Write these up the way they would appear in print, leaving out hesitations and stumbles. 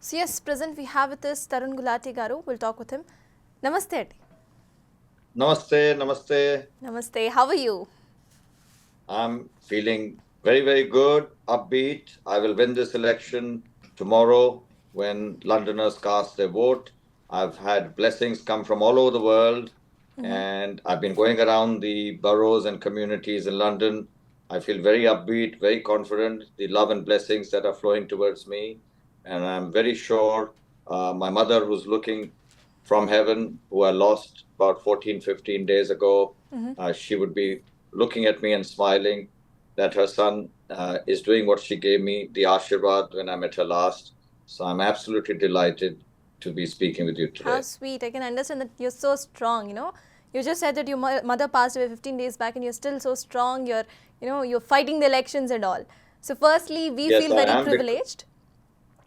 So yes, present we have with us Tarun Ghulati garu. We'll talk with him. Namaste. Adi. Namaste, namaste. Namaste. How are you? I'm feeling very, very good, upbeat. I will win this election tomorrow when Londoners cast their vote. I've had blessings come from all over the world, and I've been going around the boroughs and communities in London. I feel very upbeat, very confident, the love and blessings that are flowing towards me. And I'm very sure my mother, who's looking from heaven, who I lost about 14, 15 days ago, she would be looking at me and smiling that her son is doing what she gave me, the Ashirwad, when I met her last. So I'm absolutely delighted to be speaking with you How today. sweet. I can understand that you're so strong, You just said that your mother passed away 15 days back and you're still so strong. You're fighting the elections and all. So firstly, we Yes, feel I very am. privileged. Yes,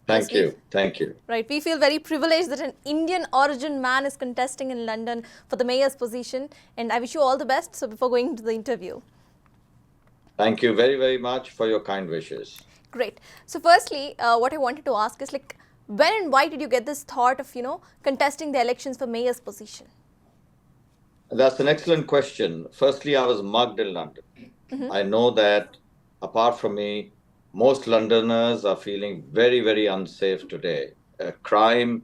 Thank you. Thank you. right. We feel very privileged that an Indian origin man is contesting in London for the mayor's position. And I wish you all the best. So before going into the interview. Thank you very, very much for your kind wishes. Great. So firstly, what I wanted to ask is like, when and why did you get this thought of, contesting the elections for mayor's position? That's an excellent question. Firstly, I was mugged in London. I know that apart from me, most Londoners are feeling very, very unsafe today. Crime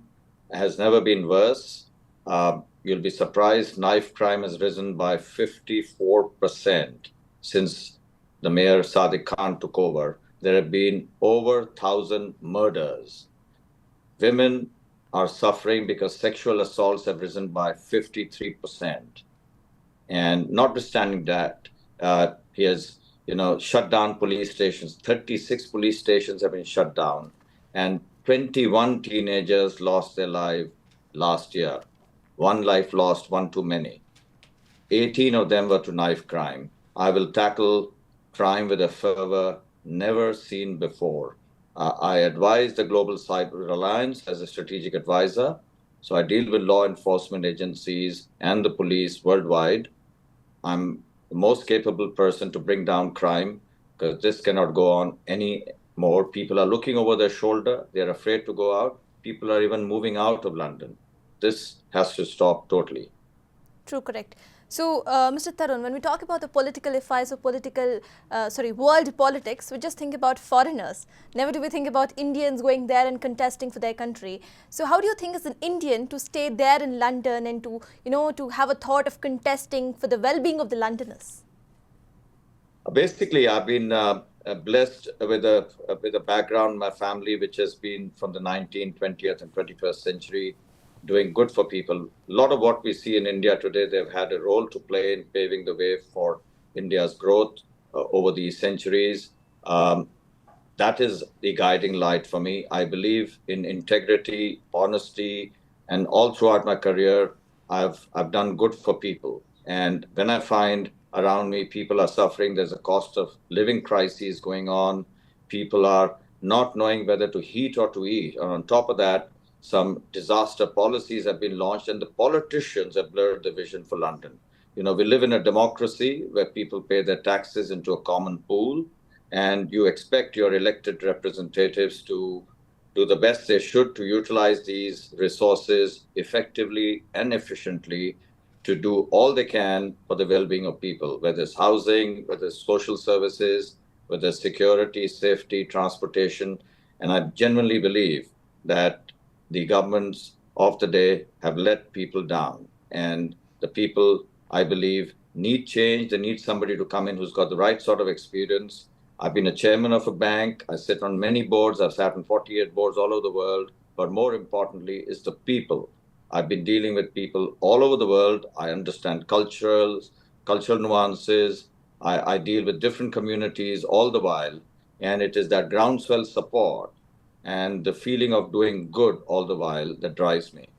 has never been worse. You'll be surprised, knife crime has risen by 54% since the mayor Sadiq Khan took over. There have been over 1,000 murders. Women are suffering because sexual assaults have risen by 53%. And notwithstanding that, he has, shut down police stations. 36 police stations have been shut down, and 21 teenagers lost their life last year. One life lost, one too many. 18 of them were to knife crime. I will tackle crime with a fervor never seen before. I advise the Global Cyber Alliance as a strategic advisor. So I deal with law enforcement agencies and the police worldwide. I'm the most capable person to bring down crime because this cannot go on any more. People are looking over their shoulder. They're afraid to go out. People are even moving out of London. This has to stop totally. True, correct. So, Mr. Tarun, when we talk about the political affairs of world politics, we just think about foreigners. Never do we think about Indians going there and contesting for their country. So, how do you think as an Indian to stay there in London and to have a thought of contesting for the well-being of the Londoners? Basically, I've been blessed with a background, my family, which has been from the 19th, 20th, and 21st century, doing good for people. A lot of what we see in India today, they've had a role to play in paving the way for India's growth over these centuries. That is the guiding light for me. I believe in integrity, honesty, and all throughout my career, I've done good for people. And when I find around me people are suffering, there's a cost of living crisis going on. People are not knowing whether to heat or to eat. And on top of that, some disaster policies have been launched, and the politicians have blurred the vision for London. We live in a democracy where people pay their taxes into a common pool, and you expect your elected representatives to do the best they should to utilize these resources effectively and efficiently to do all they can for the well-being of people, whether it's housing, whether it's social services, whether it's security, safety, transportation. And I genuinely believe that the governments of the day have let people down. And the people, I believe, need change. They need somebody to come in who's got the right sort of experience. I've been a chairman of a bank. I sit on many boards. I've sat on 48 boards all over the world. But more importantly, is the people. I've been dealing with people all over the world. I understand cultural nuances. I deal with different communities all the while. And it is that groundswell support and the feeling of doing good all the while that drives me.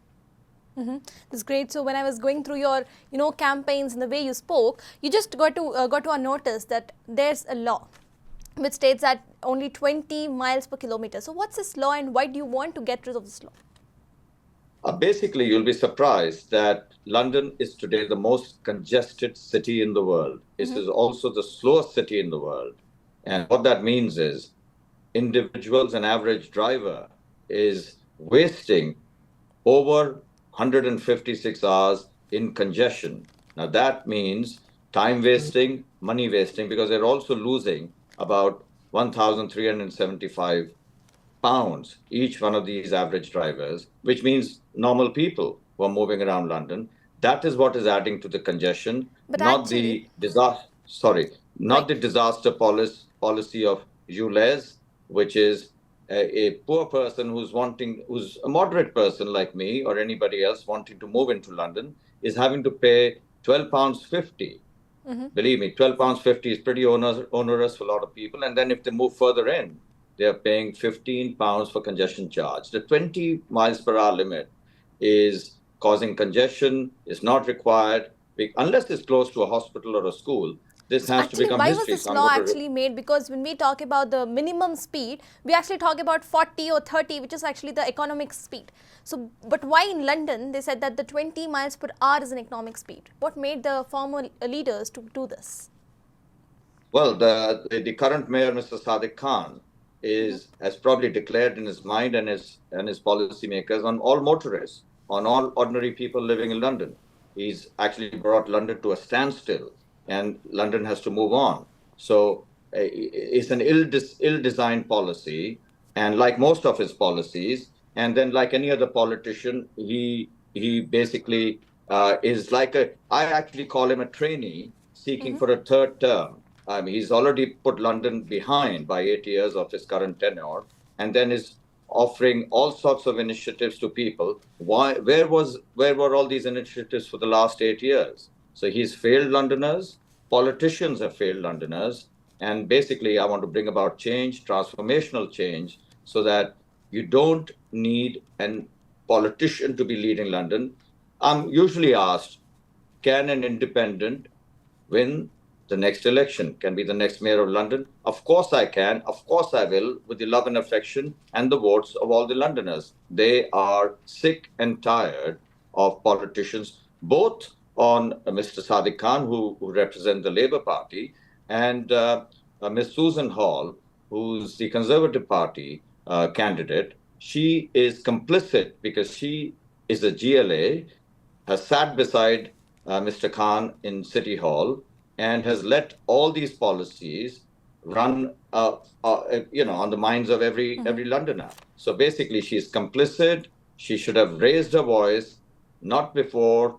That's great. So when I was going through your, campaigns and the way you spoke, you just got to a notice that there's a law which states that only 20 miles per kilometer. So what's this law and why do you want to get rid of this law? Basically, you'll be surprised that London is today the most congested city in the world. It is also the slowest city in the world. And what that means is individuals, an average driver is wasting over 156 hours in congestion. Now that means time wasting, money wasting, because they're also losing about 1,375 pounds, each one of these average drivers, which means normal people who are moving around London. That is what is adding to the congestion, But not actually, the disaster. Sorry, not right. the disaster policy of Jules, which is a poor person who's a moderate person like me or anybody else wanting to move into London, is having to pay £12.50. Believe me, £12.50 is pretty onerous for a lot of people. And then if they move further in, they're paying £15 for congestion charge. The 20 miles per hour limit is causing congestion, is not required. Unless it's close to a hospital or a school, this So has to actually, become why was history. this So I'm law going to actually made? Because when we talk about the minimum speed, we actually talk about 40 or 30, which is actually the economic speed. So, but why in London they said that the 20 miles per hour is an economic speed? What made the former leaders to do this? Well, the current mayor, Mr. Sadiq Khan, has probably declared in his mind and his policymakers on all motorists, on all ordinary people living in London. He's actually brought London to a standstill, and London has to move on. So it's an ill-designed policy, and like most of his policies, and then like any other politician, he basically is like I actually call him a trainee seeking for a third term. He's already put London behind by 8 years of his current tenure, and then is offering all sorts of initiatives to people. Why? Where were all these initiatives for the last 8 years? So he's failed Londoners. Politicians have failed Londoners, and basically, I want to bring about change, transformational change, so that you don't need an politician to be leading London. I'm usually asked, can an independent win the next election, can be the next mayor of London? Of course I can. Of course I will, with the love and affection and the votes of all the Londoners. They are sick and tired of politicians, both on Mr. Sadiq Khan, who represent the Labour Party, and Ms. Susan Hall, who's the Conservative Party candidate. She is complicit because she is a GLA, has sat beside Mr. Khan in City Hall, and has let all these policies run, on the minds of every Londoner. So basically, she's complicit. She should have raised her voice, not before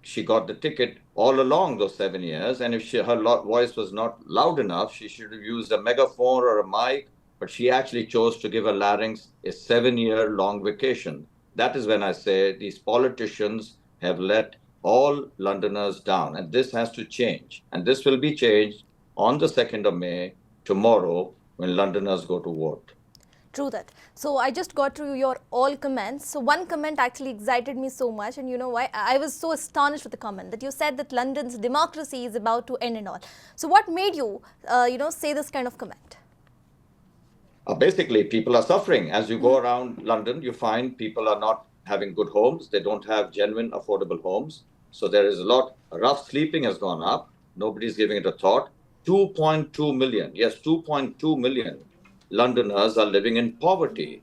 she got the ticket, all along those 7 years. And if her voice was not loud enough, she should have used a megaphone or a mic. But she actually chose to give her larynx a 7 year long vacation. That is when I say these politicians have let all Londoners down. And this has to change. And this will be changed on the 2nd of May, tomorrow, when Londoners go to vote. True that. So I just got through your all comments. So one comment actually excited me so much, and you know why? I was so astonished with the comment that you said that London's democracy is about to end and all. So what made you, say this kind of comment? Basically, people are suffering. As you go around London, you find people are not having good homes. They don't have genuine, affordable homes. So there is a lot. Rough sleeping has gone up. Nobody's giving it a thought. 2.2 million, yes, 2.2 million Londoners are living in poverty.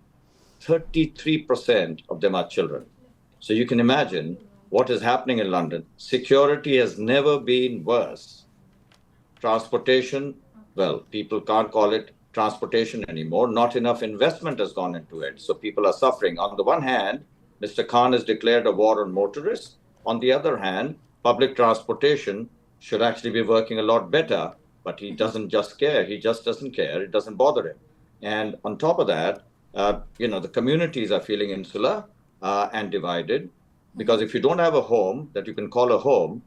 33% of them are children. So you can imagine what is happening in London. Security has never been worse. Transportation, well, people can't call it transportation anymore. Not enough investment has gone into it. So people are suffering. On the one hand, Mr. Khan has declared a war on motorists. On the other hand, public transportation should actually be working a lot better, but he doesn't just care. He just doesn't care. It doesn't bother him. And on top of that, the communities are feeling insular and divided, because if you don't have a home that you can call a home,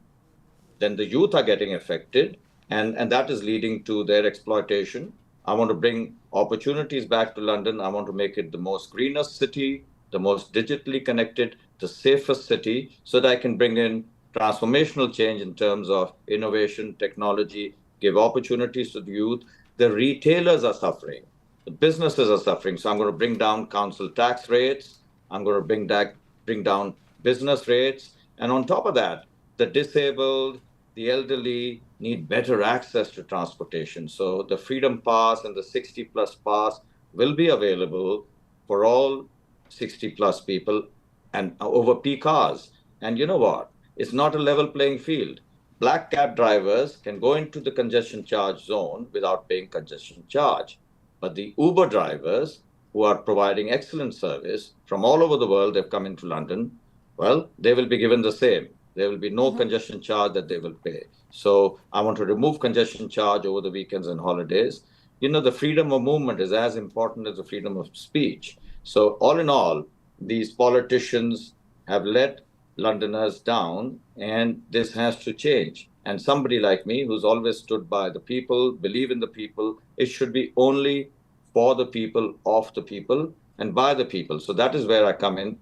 then the youth are getting affected, and that is leading to their exploitation. I want to bring opportunities back to London. I want to make it the most greenest city, the most digitally connected, the safest city, so that I can bring in transformational change in terms of innovation, technology, give opportunities to the youth. The retailers are suffering. The businesses are suffering. So I'm going to bring down council tax rates. I'm going to bring down business rates. And on top of that, the disabled, the elderly need better access to transportation. So the Freedom Pass and the 60 plus pass will be available for all 60 plus people and over peak hours. And you know what? It's not a level playing field. Black cab drivers can go into the congestion charge zone without paying congestion charge. But the Uber drivers who are providing excellent service from all over the world, they've come into London, well, they will be given the same. There will be no congestion charge that they will pay. So I want to remove congestion charge over the weekends and holidays. You know, the freedom of movement is as important as the freedom of speech. So all in all, these politicians have let Londoners down, and this has to change. And somebody like me, who's always stood by the people, believe in the people, it should be only for the people, of the people, and by the people. So that is where I come in.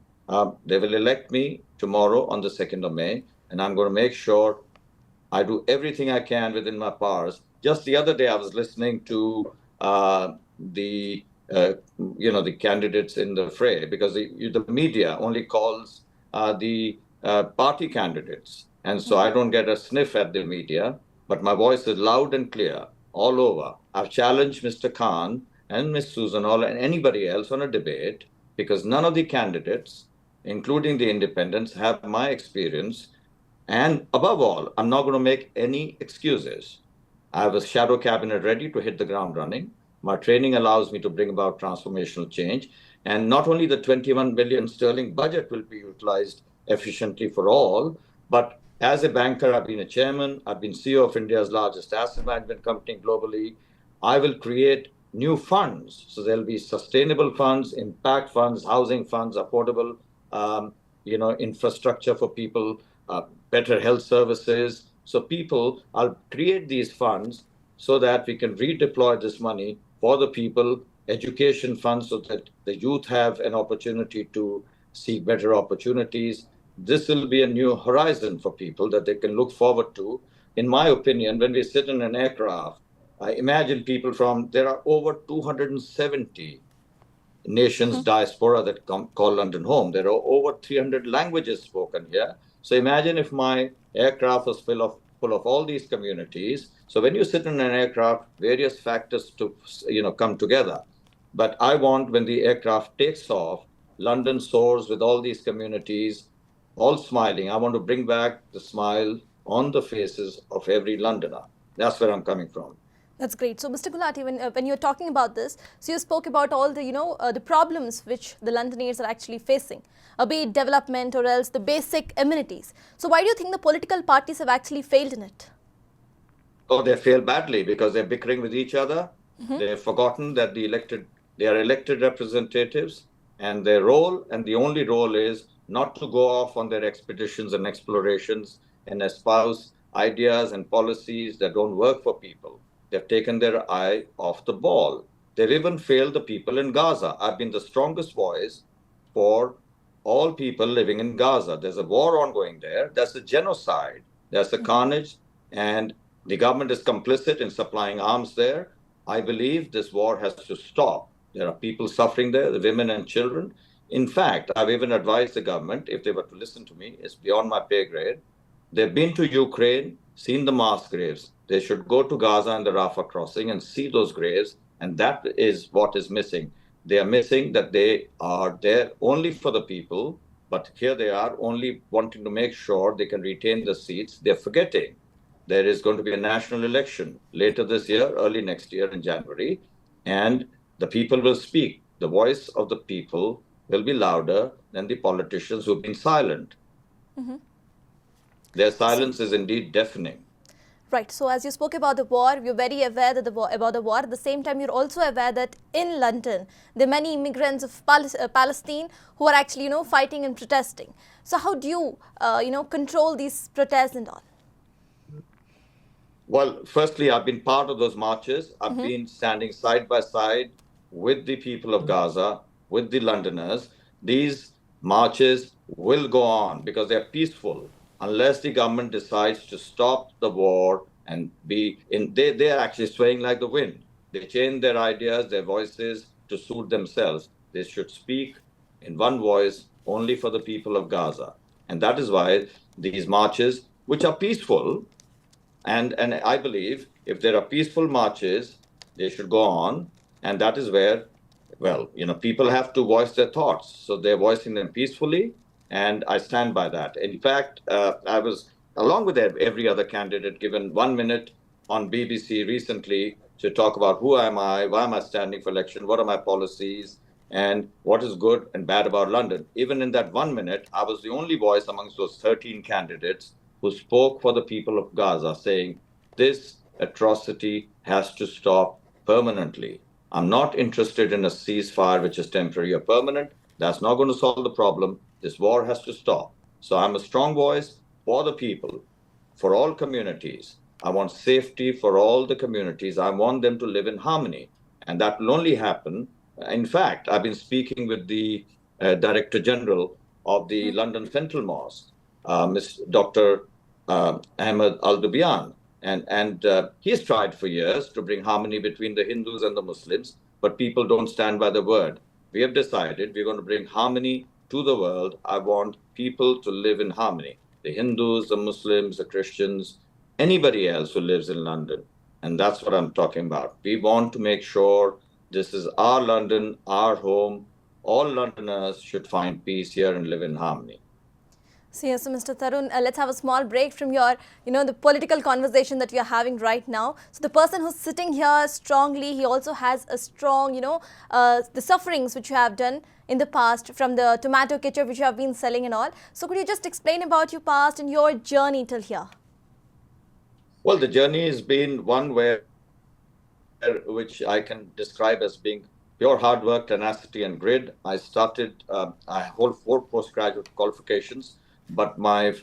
They will elect me tomorrow on the 2nd of May, and I'm going to make sure I do everything I can within my powers. Just the other day, I was listening to the the candidates in the fray, because the media only calls the party candidates, and so I don't get a sniff at the media. But my voice is loud and clear all over. I've challenged Mr. Khan and Ms. Susan Hall and anybody else on a debate, because none of the candidates, including the independents, have my experience. And above all, I'm not going to make any excuses. I have a shadow cabinet ready to hit the ground running. My training allows me to bring about transformational change. And not only the 21 billion sterling budget will be utilized efficiently for all, but as a banker, I've been a chairman, I've been CEO of India's largest asset management company globally. I will create new funds. So there'll be sustainable funds, impact funds, housing funds, affordable infrastructure for people, better health services. So people, I'll create these funds so that we can redeploy this money for the people, education funds so that the youth have an opportunity to seek better opportunities. This will be a new horizon for people that they can look forward to. In my opinion, when we sit in an aircraft, I imagine people there are over 270 nations diaspora that call London home. There are over 300 languages spoken here. So imagine if my aircraft was full of all these communities. So when you sit in an aircraft, various factors to come together. But I want, when the aircraft takes off, London soars with all these communities, all smiling. I want to bring back the smile on the faces of every Londoner. That's where I'm coming from. That's great. So, Mr. Ghulati, when you're talking about this, so you spoke about all the the problems which the Londoners are actually facing, be it development or else the basic amenities. So, why do you think the political parties have actually failed in it? Oh, they failed badly because they're bickering with each other. They've forgotten that they are elected representatives, and their role, and the only role, is not to go off on their expeditions and explorations and espouse ideas and policies that don't work for people. They've taken their eye off the ball. They've even failed the people in Gaza. I've been the strongest voice for all people living in Gaza. There's a war ongoing there. There's a genocide. There's a carnage, and the government is complicit in supplying arms there. I believe this war has to stop. There are people suffering there, the women and children. In fact, I've even advised the government, if they were to listen to me, it's beyond my pay grade. They've been to Ukraine, seen the mass graves. They should go to Gaza and the Rafah crossing and see those graves. And that is what is missing. They are missing that they are there only for the people, but here they are only wanting to make sure they can retain the seats. They're forgetting there is going to be a national election later this year, early next year in January, and the people will speak. The voice of the people will be louder than the politicians who've been silent. Their silence is indeed deafening. Right. So, as you spoke about the war, you're very aware that about the war. At the same time, you're also aware that in London, there are many immigrants of Palestine who are actually, fighting and protesting. So, how do you, control these protests and all? Well, firstly, I've been part of those marches. I've been standing side by side with the people of Gaza, with the Londoners. These marches will go on because they're peaceful. Unless the government decides to stop the war and they're actually swaying like the wind. They change their ideas, their voices to suit themselves. They should speak in one voice only for the people of Gaza. And that is why these marches, which are peaceful, and I believe if there are peaceful marches, they should go on. And that is where Well, people have to voice their thoughts. So they're voicing them peacefully, and I stand by that. In fact, I was, along with every other candidate, given 1 minute on BBC recently to talk about who am I, why am I standing for election, what are my policies, and what is good and bad about London. Even in that 1 minute, I was the only voice amongst those 13 candidates who spoke for the people of Gaza, saying this atrocity has to stop permanently. I'm not interested in a ceasefire which is temporary or permanent. That's not going to solve the problem. This war has to stop. So I'm a strong voice for the people, for all communities. I want safety for all the communities. I want them to live in harmony. And that will only happen. In fact, I've been speaking with the Director General of the London Central Mosque, Ms. Dr. Ahmed Al Dubian, and he's tried for years to bring harmony between the Hindus and the Muslims, but people don't stand by the word. We have decided we're going to bring harmony to the world. I want people to live in harmony. The Hindus, the Muslims, the Christians, anybody else who lives in London. And that's what I'm talking about. We want to make sure this is our London, our home. All Londoners should find peace here and live in harmony. So, yes, so Mr. Tarun, let's have a small break from your, the political conversation that we are having right now. So, the person who's sitting here strongly, he also has a strong, the sufferings which you have done in the past from the tomato ketchup which you have been selling and all. So, could you just explain about your past and your journey till here? Well, the journey has been one which I can describe as being pure hard work, tenacity, and grit. I started, I hold 4 postgraduate qualifications, but my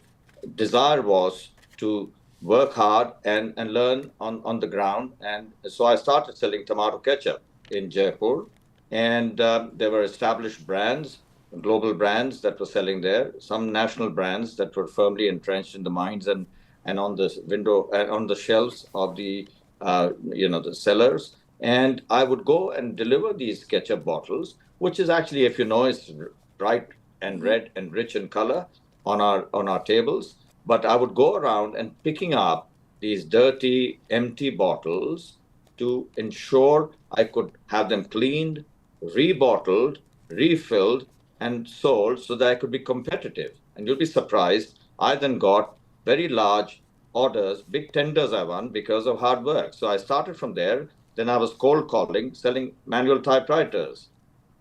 desire was to work hard and learn on the ground. And so I started selling tomato ketchup in Jaipur. And there were established brands, global brands that were selling there, some national brands that were firmly entrenched in the minds and on the window and on the shelves of the the sellers. And I would go and deliver these ketchup bottles, which is actually, if you know, it's bright and red and rich in color on our tables. But I would go around and picking up these dirty, empty bottles to ensure I could have them cleaned, rebottled, refilled, and sold so that I could be competitive. And you'll be surprised, I then got very large orders, big tenders I won because of hard work. So I started from there. Then I was cold calling, selling manual typewriters.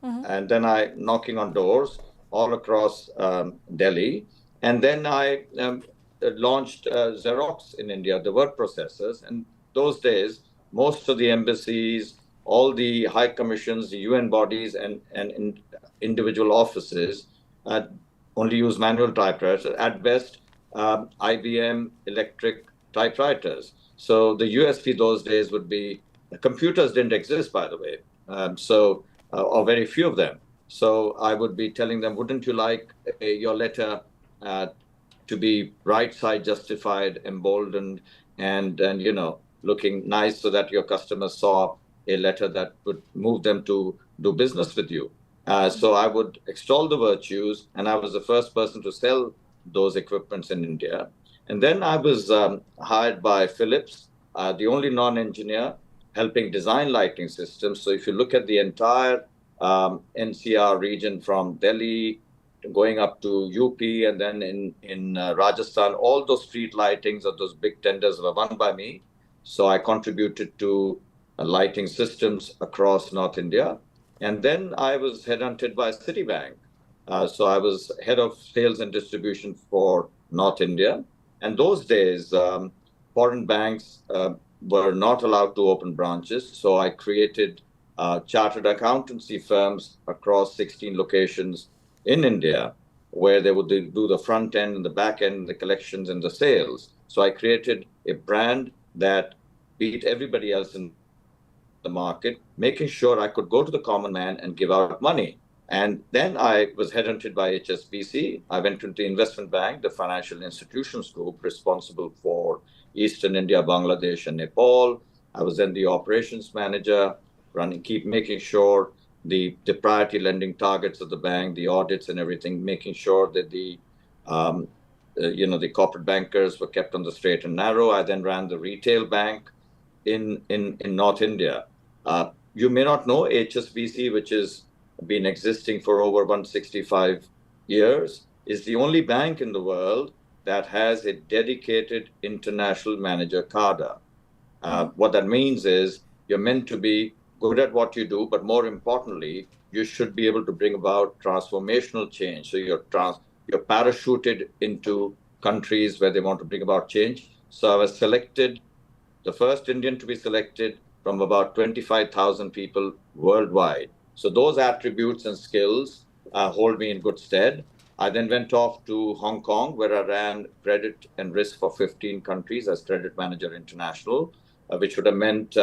And then I knocking on doors all across Delhi. And then I launched Xerox in India, the word processors. And those days, most of the embassies, all the high commissions, the UN bodies, and individual offices only use manual typewriters. At best, IBM electric typewriters. So the USP those days would be computers didn't exist, by the way, or very few of them. So I would be telling them, wouldn't you like your letter to be right side justified, emboldened, and looking nice so that your customers saw a letter that would move them to do business with you. So I would extol the virtues, and I was the first person to sell those equipments in India. And then I was hired by Philips, the only non-engineer helping design lighting systems. So if you look at the entire NCR region from Delhi going up to UP and then in Rajasthan, all those street lightings or those big tenders were won by me. So I contributed to lighting systems across North India. And then I was headhunted by Citibank. So I was head of sales and distribution for North India. And those days, foreign banks were not allowed to open branches. So I created chartered accountancy firms across 16 locations in India, where they would do the front end and the back end, the collections and the sales. So I created a brand that beat everybody else in the market, making sure I could go to the common man and give out money. And then I was headhunted by HSBC. I went into the investment bank, the financial institutions group responsible for Eastern India, Bangladesh, and Nepal. I was then the operations manager, keep making sure the priority lending targets of the bank, the audits and everything, making sure that the corporate bankers were kept on the straight and narrow. I then ran the retail bank in North India. you may not know HSBC, which has been existing for over 165 years, is the only bank in the world that has a dedicated international manager cadre. What that means is you're meant to be good at what you do, but more importantly, you should be able to bring about transformational change. So you're parachuted into countries where they want to bring about change. So I was selected, the first Indian to be selected from about 25,000 people worldwide. So those attributes and skills hold me in good stead. I then went off to Hong Kong, where I ran credit and risk for 15 countries as credit manager international, which would have meant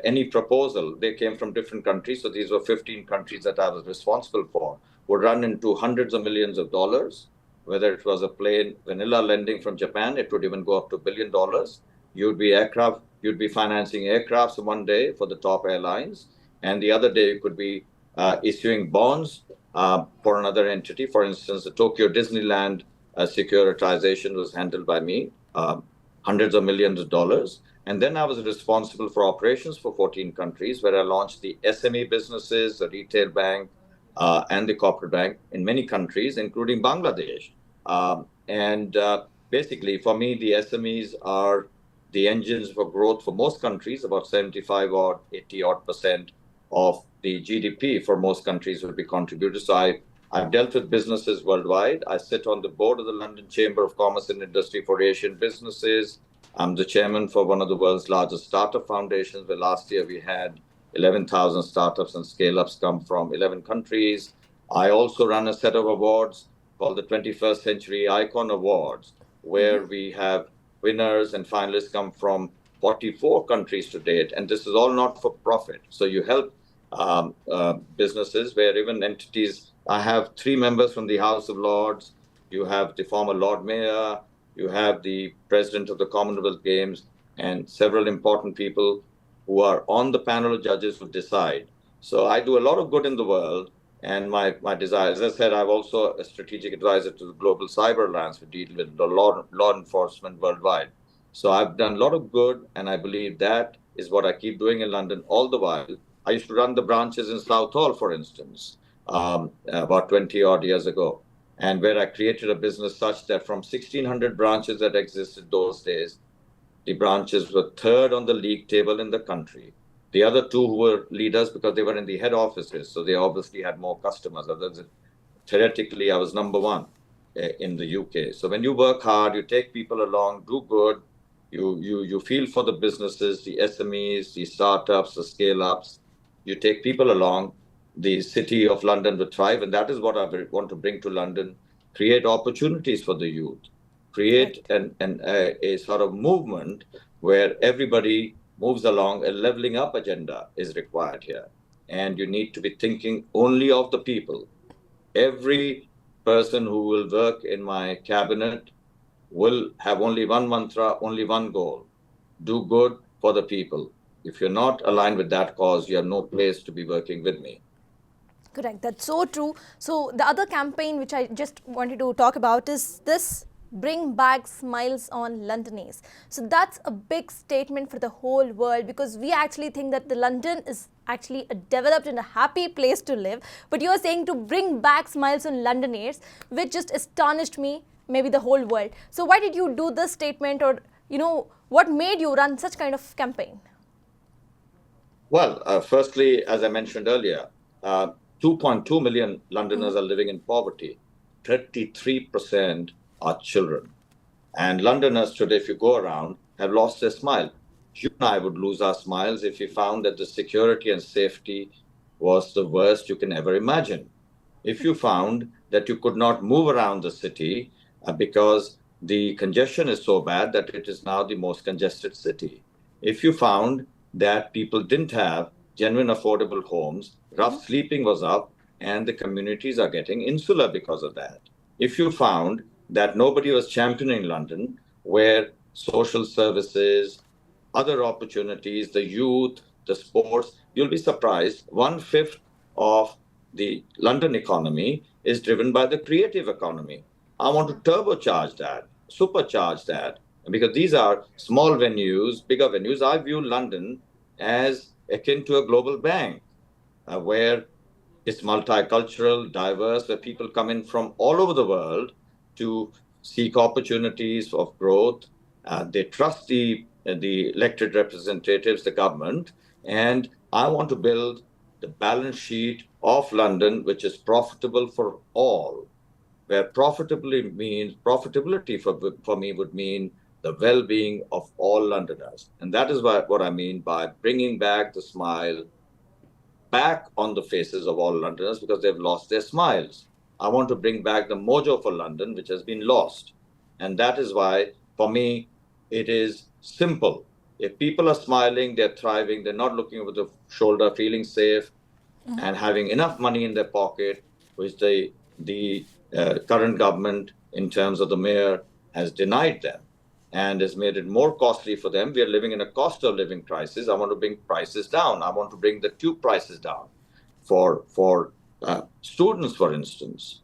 any proposal. They came from different countries. So these were 15 countries that I was responsible for, would run into hundreds of millions of dollars. Whether it was a plain vanilla lending from Japan, it would even go up to $1 billion. You'd be financing aircrafts one day for the top airlines, and the other day you could be issuing bonds for another entity. For instance, the Tokyo Disneyland securitization was handled by me, hundreds of millions of dollars. And then I was responsible for operations for 14 countries, where I launched the SME businesses, the retail bank, and the corporate bank in many countries, including Bangladesh. And basically, for me, the SMEs are the engines for growth for most countries. About 75 or 80 odd percent of the GDP for most countries will be contributed. So I've dealt with businesses worldwide. I sit on the board of the London Chamber of Commerce and Industry for Asian businesses. I'm the chairman for one of the world's largest startup foundations, where last year we had 11,000 startups and scale-ups come from 11 countries. I also run a set of awards called the 21st Century Icon Awards, where we have winners and finalists come from 44 countries to date. And this is all not for profit. So you help businesses where even entities, I have 3 members from the House of Lords, you have the former Lord Mayor, you have the president of the Commonwealth Games, and several important people who are on the panel of judges who decide. So I do a lot of good in the world. And my desire, as I said, I'm also a strategic advisor to the Global Cyber Alliance, for dealing with the law enforcement worldwide. So I've done a lot of good, and I believe that is what I keep doing in London all the while. I used to run the branches in Southall, for instance, about 20 odd years ago, and where I created a business such that from 1,600 branches that existed those days, the branches were third on the league table in the country. The other 2 who were leaders because they were in the head offices, so they obviously had more customers. Theoretically, I was number 1 in the UK. So when you work hard, you take people along, do good, you feel for the businesses, the SMEs, the startups, the scale-ups, you take people along, the city of London will thrive. And that is what I want to bring to London, create opportunities for the youth, create a sort of movement where everybody moves along. A leveling up agenda is required here. And you need to be thinking only of the people. Every person who will work in my cabinet will have only one mantra, only one goal: do good for the people. If you're not aligned with that cause, you have no place to be working with me. Correct. That's so true. So the other campaign which I just wanted to talk about is this: bring back smiles on Londonese. So that's a big statement for the whole world, because we actually think that the London is actually a developed and a happy place to live. But you're saying to bring back smiles on Londoners, which just astonished me, maybe the whole world. So why did you do this statement, or what made you run such kind of campaign? Well, firstly, as I mentioned earlier, 2.2 million Londoners are living in poverty. 33% are children. And Londoners today, if you go around, have lost their smile. You and I would lose our smiles if we found that the security and safety was the worst you can ever imagine. If you found that you could not move around the city because the congestion is so bad that it is now the most congested city. If you found that people didn't have genuine affordable homes, rough sleeping was up, and the communities are getting insular because of that. If you found that nobody was championing London, where social services, other opportunities, the youth, the sports, you'll be surprised, 1/5 of the London economy is driven by the creative economy. I want to turbocharge that, supercharge that, because these are small venues, bigger venues. I view London as akin to a global bank, where it's multicultural, diverse, where people come in from all over the world to seek opportunities of growth. They trust the elected representatives, the government, and I want to build the balance sheet of London, which is profitable for all, where profitability for me would mean the well-being of all Londoners. And that is what I mean by bringing back the smile back on the faces of all Londoners, because they've lost their smiles. I want to bring back the mojo for London, which has been lost. And that is why, for me, it is simple. If people are smiling, they're thriving, they're not looking over the shoulder, feeling safe, and having enough money in their pocket, which the current government, in terms of the mayor, has denied them and has made it more costly for them. We are living in a cost of living crisis. I want to bring prices down. I want to bring the tube prices down for students, for instance.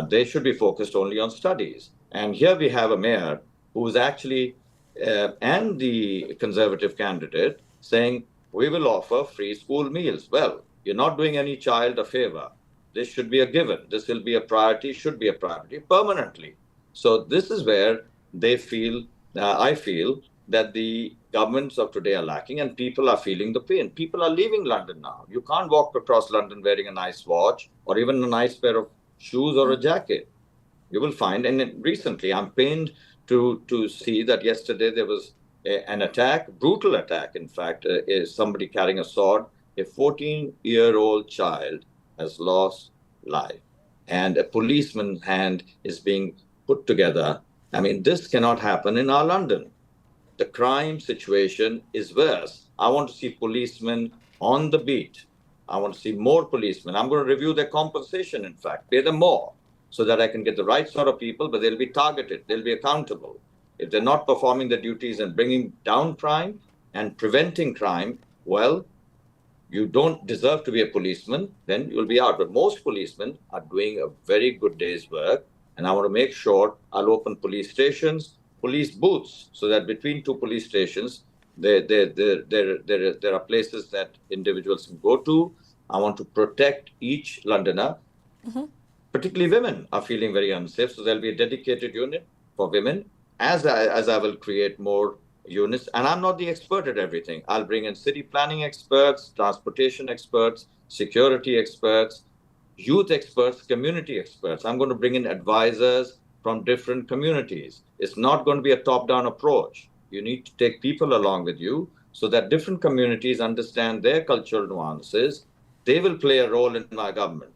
They should be focused only on studies. And here we have a mayor who is actually, and the Conservative candidate, saying, we will offer free school meals. Well, you're not doing any child a favor. This should be a given. This will be a priority, should be a priority permanently. So this is where they feel, I feel, that the governments of today are lacking, and people are feeling the pain. People are leaving London now. You can't walk across London wearing a nice watch or even a nice pair of shoes or a jacket. You will find, and recently I'm pained to see that yesterday there was an attack, brutal attack, in fact, is somebody carrying a sword. A 14-year-old child has lost life, and a policeman's hand is being put together. I mean, this cannot happen in our London. The crime situation is worse. I want to see policemen on the beat. I want to see more policemen. I'm going to review their compensation, in fact, pay them more so that I can get the right sort of people, but they'll be targeted. They'll be accountable. If they're not performing their duties and bringing down crime and preventing crime, well, you don't deserve to be a policeman, then you'll be out. But most policemen are doing a very good day's work. And I want to make sure I'll open police stations, police booths, so that between two police stations, there are places that individuals can go to. I want to protect each Londoner. Particularly women are feeling very unsafe. So there'll be a dedicated unit for women, as I will create more units. And I'm not the expert at everything. I'll bring in city planning experts, transportation experts, security experts, youth experts, community experts. I'm going to bring in advisors from different communities. It's not going to be a top-down approach. You need to take people along with you so that different communities understand their cultural nuances. They will play a role in my government.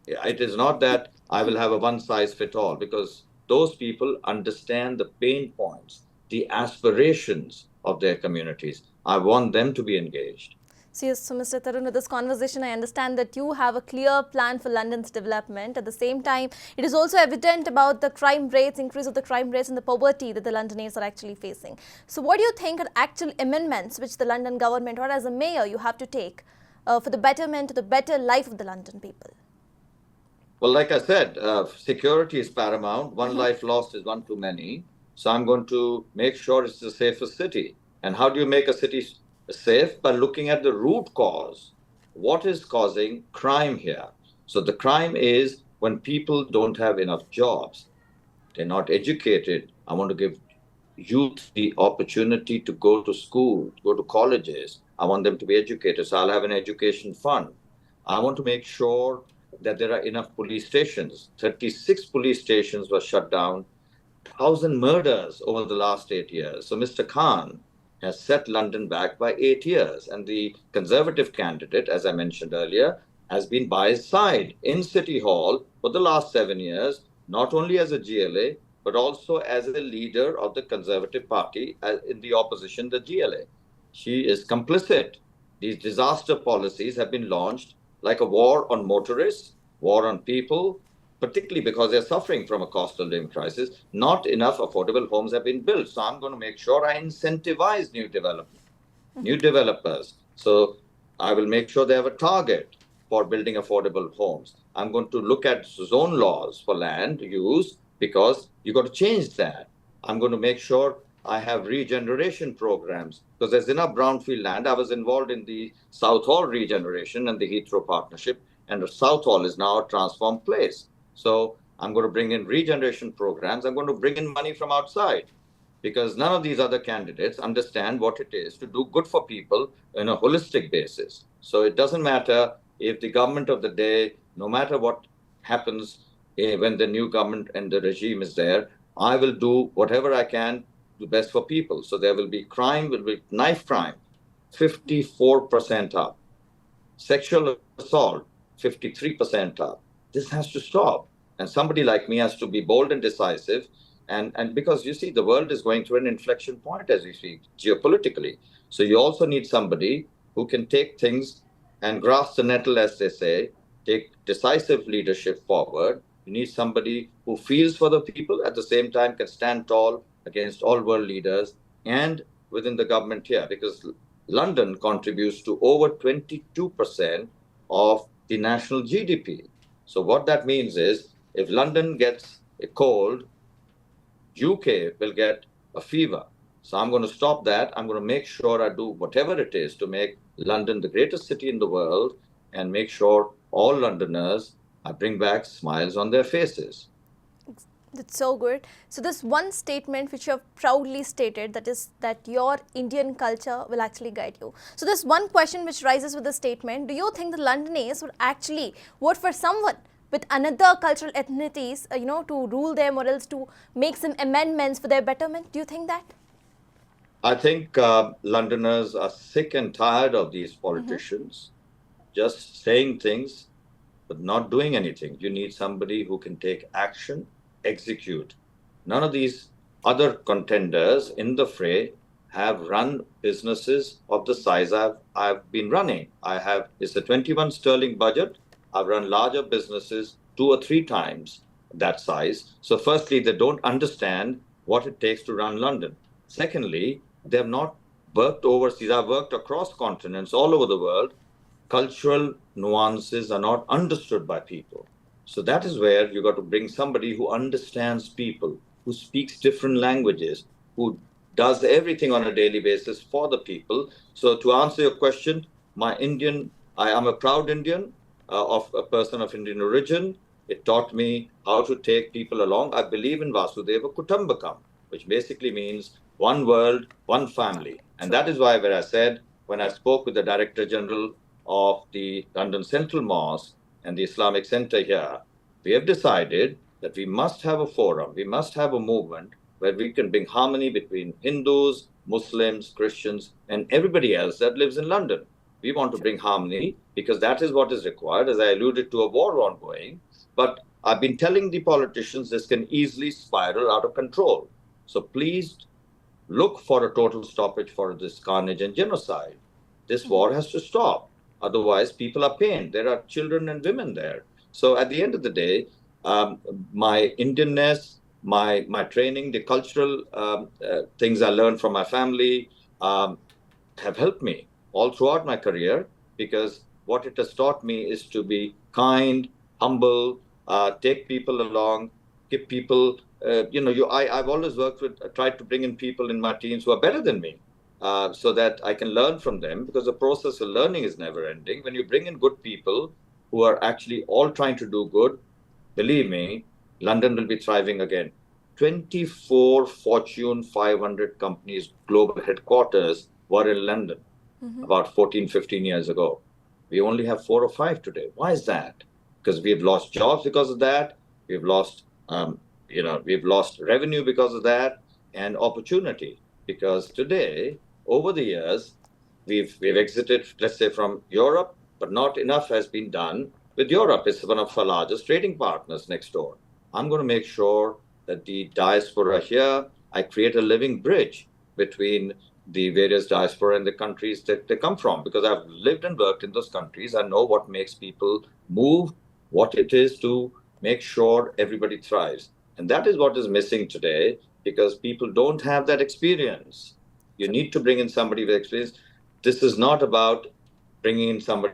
It is not that I will have a one-size-fits-all, because those people understand the pain points, the aspirations of their communities. I want them to be engaged. So Mr. Tarun, with this conversation, I understand that you have a clear plan for London's development. At the same time, it is also evident about the crime rates, increase of the crime rates and the poverty that the Londoners are actually facing. So what do you think are actual amendments which the London government, or as a mayor, you have to take for the betterment, the better life of the London people? Well, like I said, security is paramount. One life lost is one too many. So I'm going to make sure it's the safest city. And how do you make a city safe? By looking at the root cause. What is causing crime here? So the crime is when people don't have enough jobs. They're not educated. I want to give youth the opportunity to go to school, go to colleges. I want them to be educated. So I'll have an education fund. I want to make sure that there are enough police stations. 36 police stations were shut down, 1,000 murders over the last 8 years. So Mr. Khan has set London back by 8 years. And the Conservative candidate, as I mentioned earlier, has been by his side in City Hall for the last 7 years, not only as a GLA, but also as a leader of the Conservative Party in the opposition, the GLA. She is complicit. These disaster policies have been launched like a war on motorists, war on people, particularly because they're suffering from a cost of living crisis. Not enough affordable homes have been built. So I'm going to make sure I incentivize new development, new developers. So I will make sure they have a target for building affordable homes. I'm going to look at zone laws for land use, because you've got to change that. I'm going to make sure I have regeneration programs because there's enough brownfield land. I was involved in the Southall regeneration and the Heathrow partnership, and the Southall is now a transformed place. So I'm going to bring in regeneration programs. I'm going to bring in money from outside because none of these other candidates understand what it is to do good for people on a holistic basis. So it doesn't matter if the government of the day, no matter what happens when the new government and the regime is there, I will do whatever I can do best for people. So there will be crime, will be knife crime, 54% up. Sexual assault, 53% up. This has to stop. And somebody like me has to be bold and decisive. And because you see, the world is going through an inflection point as we speak, geopolitically. So you also need somebody who can take things and grasp the nettle, as they say, take decisive leadership forward. You need somebody who feels for the people, at the same time can stand tall against all world leaders and within the government here, because London contributes to over 22% of the national GDP. So what that means is if London gets a cold, UK will get a fever. So I'm going to stop that. I'm going to make sure I do whatever it is to make London the greatest city in the world and make sure all Londoners, I bring back smiles on their faces. That's so good. So this one statement which you have proudly stated, that is that your Indian culture will actually guide you. So this one question which rises with the statement, do you think the Londoners would actually vote for someone with another cultural ethnicities, to rule them or else to make some amendments for their betterment? Do you think that? I think Londoners are sick and tired of these politicians just saying things but not doing anything. You need somebody who can take action, execute. None of these other contenders in the fray have run businesses of the size I've been running. It's a 21 sterling budget. I've run larger businesses 2 or 3 times that size. So firstly, they don't understand what it takes to run London. Secondly, they have not worked overseas. I've worked across continents all over the world. Cultural nuances are not understood by people. So that is where you got to bring somebody who understands people, who speaks different languages, who does everything on a daily basis for the people. So to answer your question, I am a proud Indian, of a person of Indian origin. It taught me how to take people along. I believe in Vasudeva Kutumbakam, which basically means one world, one family. And that is why when I spoke with the Director General of the London Central Mosque and the Islamic Center here, we have decided that we must have a forum, we must have a movement where we can bring harmony between Hindus, Muslims, Christians, and everybody else that lives in London. We want to bring harmony because that is what is required. As I alluded to, a war ongoing. But I've been telling the politicians this can easily spiral out of control. So please look for a total stoppage for this carnage and genocide. This war has to stop. Otherwise, people are pained. There are children and women there. So at the end of the day, my Indianness, my training, the cultural things I learned from my family have helped me all throughout my career, because what it has taught me is to be kind, humble, take people along, give people, I've always tried to bring in people in my teams who are better than me. So that I can learn from them, because the process of learning is never ending. When you bring in good people who are actually all trying to do good, believe me, London will be thriving again. 24 Fortune 500 companies' global headquarters were in London about 14, 15 years ago. We only have 4 or 5 today. Why is that? Because we've lost jobs because of that. We've lost, we've lost revenue because of that, and opportunity. Because today, over the years, we've exited, let's say, from Europe, but not enough has been done with Europe. It's one of our largest trading partners next door. I'm going to make sure that the diaspora here, I create a living bridge between the various diaspora and the countries that they come from, because I've lived and worked in those countries. I know what makes people move, what it is to make sure everybody thrives. And that is what is missing today, because people don't have that experience. You need to bring in somebody with experience. This is not about bringing in somebody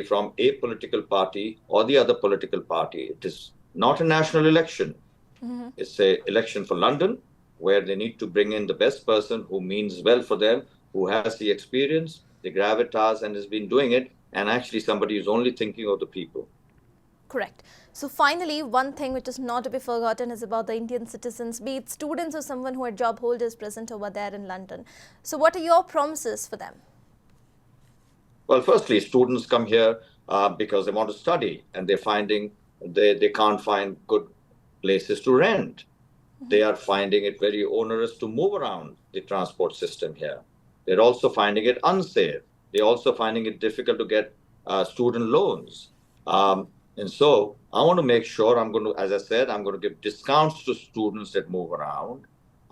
from a political party or the other political party. It is not a national election. It's an election for London. where they need to bring in the best person who means well for them, who has the experience, the gravitas, and has been doing it, and actually somebody who's only thinking of the people. Correct. So finally, one thing which is not to be forgotten is about the Indian citizens, be it students or someone who are job holders present over there in London. So what are your promises for them? Well, firstly, students come here because they want to study, and they're finding they can't find good places to rent. They are finding it very onerous to move around the transport system here. They're also finding it unsafe. They're also finding it difficult to get student loans. And so I want to make sure as I said, I'm going to give discounts to students that move around.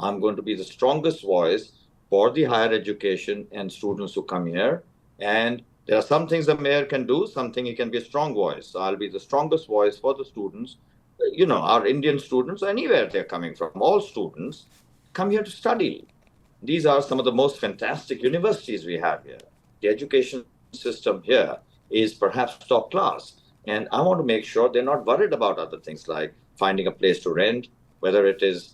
I'm going to be the strongest voice for the higher education and students who come here. And there are some things the mayor can do, something he can be a strong voice. So I'll be the strongest voice for the students. Our Indian students, anywhere they're coming from, all students come here to study. These are some of the most fantastic universities we have here. The education system here is perhaps top class. And I want to make sure they're not worried about other things like finding a place to rent, whether it is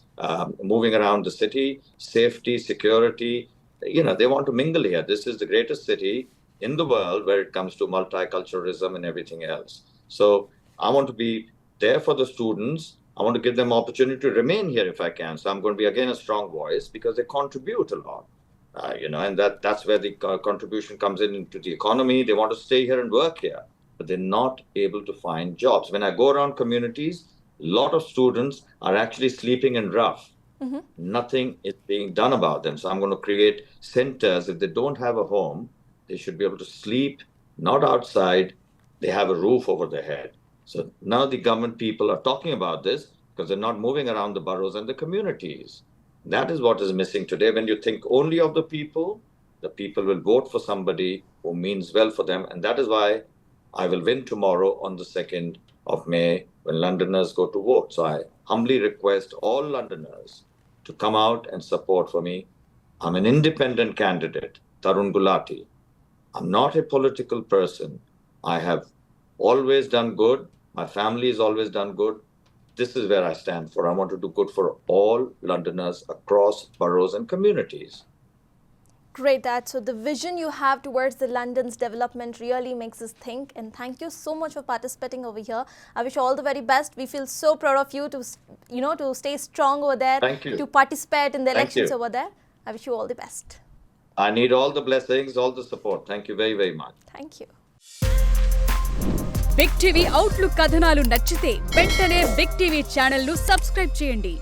moving around the city, safety, security. They want to mingle here. This is the greatest city in the world where it comes to multiculturalism and everything else. So I want to be there for the students. I want to give them opportunity to remain here if I can. So I'm going to be again a strong voice because they contribute a lot, and that's where the contribution comes into the economy. They want to stay here and work here, but they're not able to find jobs. When I go around communities, a lot of students are actually sleeping in rough. Mm-hmm. Nothing is being done about them. So I'm going to create centers. If they don't have a home, they should be able to sleep, not outside. They have a roof over their head. So now the government people are talking about this because they're not moving around the boroughs and the communities. That is what is missing today. When you think only of the people will vote for somebody who means well for them. And that is why I will win tomorrow on the 2nd of May when Londoners go to vote. So I humbly request all Londoners to come out and support for me. I'm an independent candidate, Tarun Ghulati. I'm not a political person. I have always done good. My family has always done good. This is where I stand for. I want to do good for all Londoners across boroughs and communities. Great, Dad. So the vision you have towards the London's development really makes us think. And thank you so much for participating over here. I wish you all the very best. We feel so proud of you to stay strong over there. Thank you. To participate in the elections over there. I wish you all the best. I need all the blessings, all the support. Thank you very, very much. Thank you. Big TV outlook కథనాలు నచ్చితే వెంటనే Big TV channel ను subscribe చేయండి.